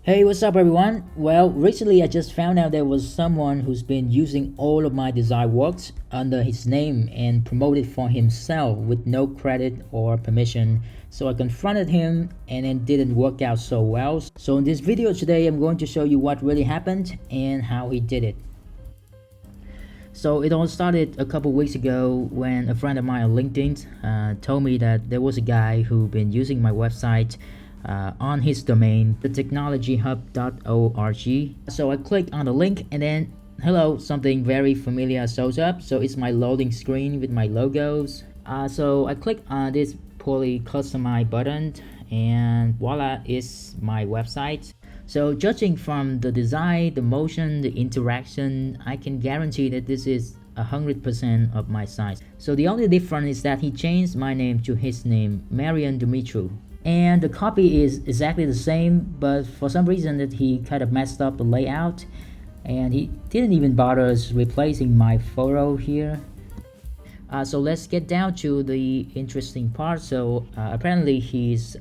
Hey, what's up, everyone? Well, recently I just found out there was someone who's been using all of my design works under his name and promoted for himself with no credit or permission. So I confronted him and it didn't work out so well. So in this video today, I'm going to show you what really happened and how he did it. So it all started a couple weeks ago when a friend of mine on LinkedIn told me that there was a guy who been using my website on his domain, thetechnologyhub.org. So I clicked on the link and then hello, something very familiar shows up. So it's my loading screen with my logos. So I click on this poorly customized button and voila, it's my website. So judging from the design, the motion, the interaction, I can guarantee that this is 100% of my site. So the only difference is that he changed my name to his name, Marian Dumitru. And the copy is exactly the same, but for some reason that he kind of messed up the layout and he didn't even bother replacing my photo here. So let's get down to the interesting part. So apparently he's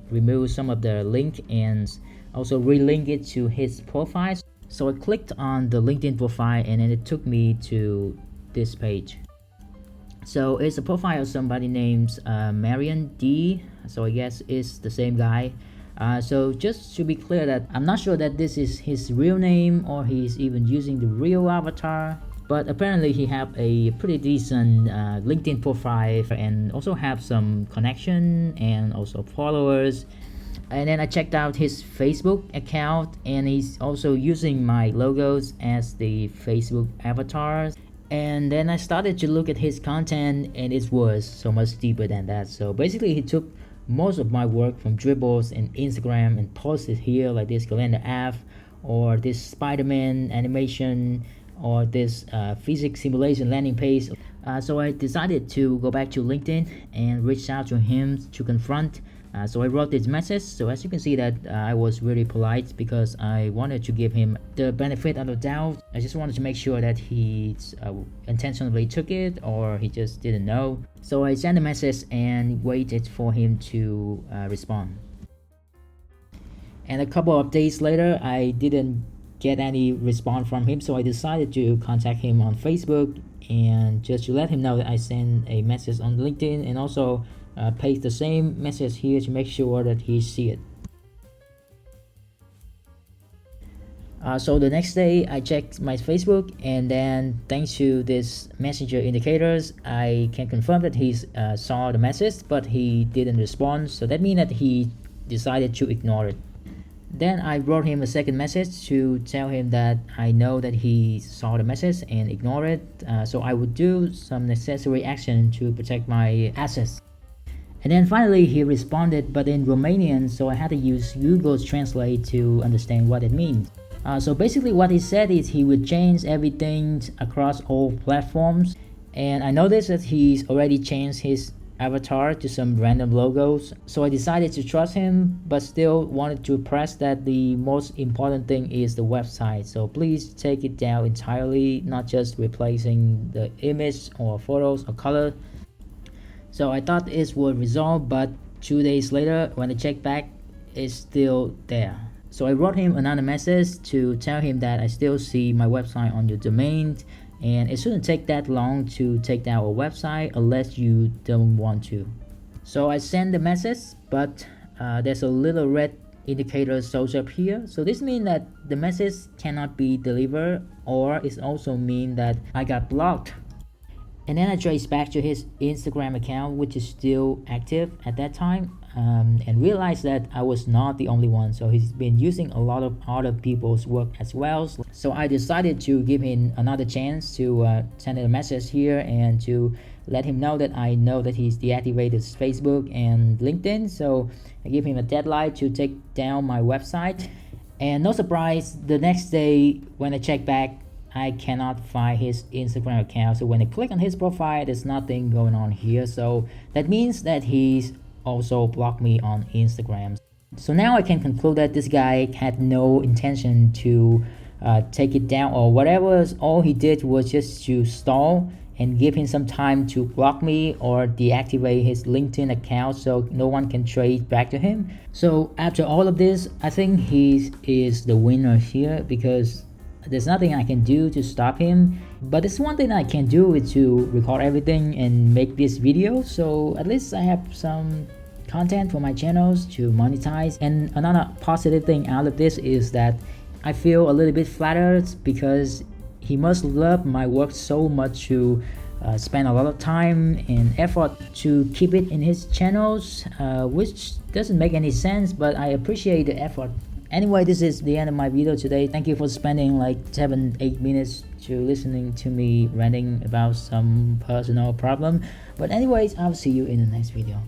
removed some of the link and also relink it to his profile. So I clicked on the LinkedIn profile and then it took me to this page. So it's a profile of somebody named Marian D. So I guess it's the same guy. So just to be clear that I'm not sure that this is his real name or he's even using the real avatar. But apparently he have a pretty decent LinkedIn profile and also have some connection and also followers. And then I checked out his Facebook account and he's also using my logos as the Facebook avatars. And then I started to look at his content and it was so much deeper than that. So basically he took most of my work from dribbles and Instagram and posted here, like this calendar app or this Spider-Man animation or this physics simulation landing page. So I decided to go back to LinkedIn and reach out to him to confront. So I wrote this message. So as you can see that I was really polite because I wanted to give him the benefit of the doubt. I just wanted to make sure that he intentionally took it or he just didn't know. So I sent a message and waited for him to respond. And a couple of days later, I didn't get any response from him. So I decided to contact him on Facebook and just to let him know that I sent a message on LinkedIn and also paste the same message here to make sure that he see it. So the next day I checked my Facebook and then thanks to this messenger indicators I can confirm that he saw the message but he didn't respond, so that means that he decided to ignore it. Then I wrote him a second message to tell him that I know that he saw the message and ignored it, so I would do some necessary action to protect my assets. And then finally he responded but in Romanian, so I had to use Google Translate to understand what it means. So basically what he said is he would change everything across all platforms, and I noticed that he's already changed his avatar to some random logos. So I decided to trust him but still wanted to press that the most important thing is the website. So please take it down entirely, not just replacing the image or photos or color. So I thought it would resolve, but 2 days later when I checked back, it's still there. So I wrote him another message to tell him that I still see my website on your domain and it shouldn't take that long to take down a website unless you don't want to. So I sent the message, but there's a little red indicator shows up here. So this means that the message cannot be delivered, or it also means that I got blocked. And then I traced back to his Instagram account, which is still active at that time, and realized that I was not the only one. So he's been using a lot of other people's work as well. So I decided to give him another chance to send a message here and to let him know that I know that he's deactivated his Facebook and LinkedIn. So I gave him a deadline to take down my website. And no surprise, the next day when I checked back, I cannot find his Instagram account. So when I click on his profile, there's nothing going on here. So that means that he's also blocked me on Instagram. So now I can conclude that this guy had no intention to take it down or whatever. All he did was just to stall and give him some time to block me or deactivate his LinkedIn account so no one can trace back to him. So after all of this, I think he is the winner here because there's nothing I can do to stop him. But there's one thing I can do is to record everything and make this video, so at least I have some content for my channels to monetize. And another positive thing out of this is that I feel a little bit flattered because he must love my work so much to spend a lot of time and effort to keep it in his channels, which doesn't make any sense, but I appreciate the effort. Anyway, this is the end of my video today. Thank you for spending like 7-8 minutes to listening to me ranting about some personal problem. But anyways, I'll see you in the next video.